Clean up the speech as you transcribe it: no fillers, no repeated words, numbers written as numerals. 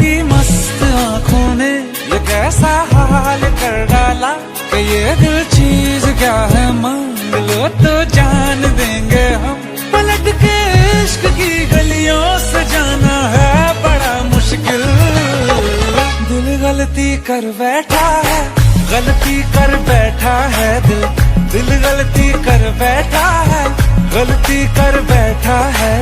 की मस्त आंखों ने ये कैसा हाल कर डाला कि ये दिल चीज क्या है, मांग लो तो जान देंगे हम। पलट के इश्क की गलियों से जाना है बड़ा मुश्किल। दिल गलती कर बैठा है, गलती कर बैठा है दिल। दिल गलती कर बैठा है, गलती कर बैठा है